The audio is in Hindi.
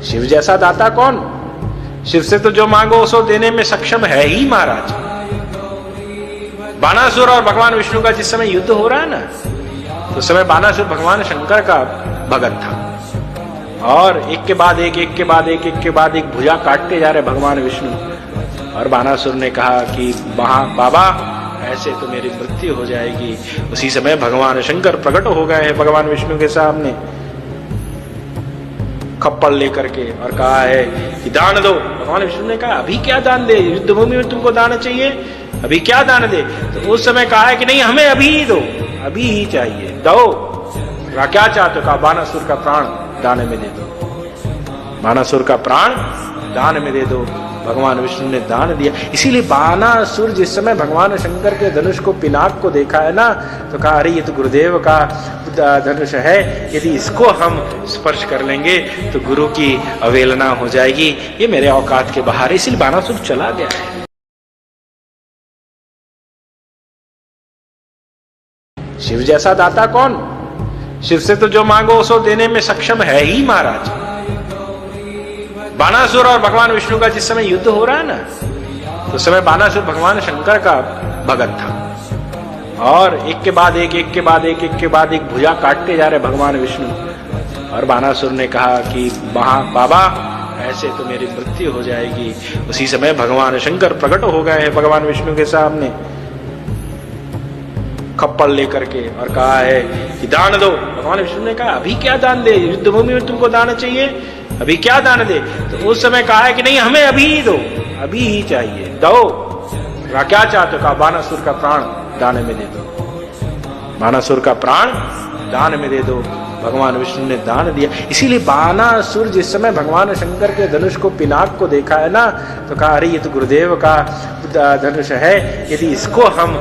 शिव जैसा दाता कौन? शिव से तो जो मांगो सो देने में सक्षम है ही महाराज। बानासुर और भगवान विष्णु का जिस समय युद्ध हो रहा है ना, तो उस समय बानासुर भगवान शंकर का भगत था और एक के बाद एक भुजा काटते जा रहे भगवान विष्णु। और बानासुर ने कहा कि बाबा ऐसे तो मेरी मृत्यु हो जाएगी। उसी समय भगवान शंकर प्रकट हो गए हैं भगवान विष्णु के सामने खप्पड़ लेकर के और कहा है कि दान दो। भगवान विष्णु ने कहा अभी क्या दान दे, युद्ध भूमि में तुमको दान चाहिए, अभी क्या दान दे? तो उस समय कहा है कि नहीं, हमें अभी ही दो, अभी ही चाहिए, दो। क्या चाहते हो? कहा बानासुर का प्राण दान में दे दो, बानासुर का प्राण दान में दे दो। भगवान विष्णु ने दान दिया। इसीलिए बानासुर जिस समय भगवान शंकर के धनुष को, पिनाक को देखा है ना, तो कहा अरे ये तो गुरुदेव का धनुष है, यदि इसको हम स्पर्श कर लेंगे तो गुरु की अवहेलना हो जाएगी, ये मेरे औकात के बाहर है। इसलिए बानासुर चला गया है। शिव जैसा दाता कौन? शिव से तो जो मांगो सो देने में सक्षम है ही महाराज। बानासुर और भगवान विष्णु का जिस समय युद्ध हो रहा है ना, तो उस समय बानासुर भगवान शंकर का भगत था और एक के बाद एक भुजा काटते जा रहे भगवान विष्णु। और बानासुर ने कहा कि बाबा ऐसे तो मेरी मृत्यु हो जाएगी। उसी समय भगवान शंकर प्रकट हो गए हैं भगवान विष्णु के सामने खप्पड़ लेकर के और कहा है कि दान दो। भगवान विष्णु ने कहा अभी क्या दान दे, युद्ध भूमि में तुमको दान चाहिए, अभी क्या दान दे? तो उस समय कहा है कि नहीं, हमें अभी ही दो, अभी ही चाहिए, दो। क्या चाहते हो? कहा बानासुर का प्राण दान में दे दो, बानासुर का प्राण दान में दे दो। भगवान विष्णु ने दान दिया। इसीलिए बानासुर जिस समय भगवान शंकर के धनुष को, पिनाक को देखा है ना, तो कहा अरे ये तो गुरुदेव का धनुष है, यदि इसको हम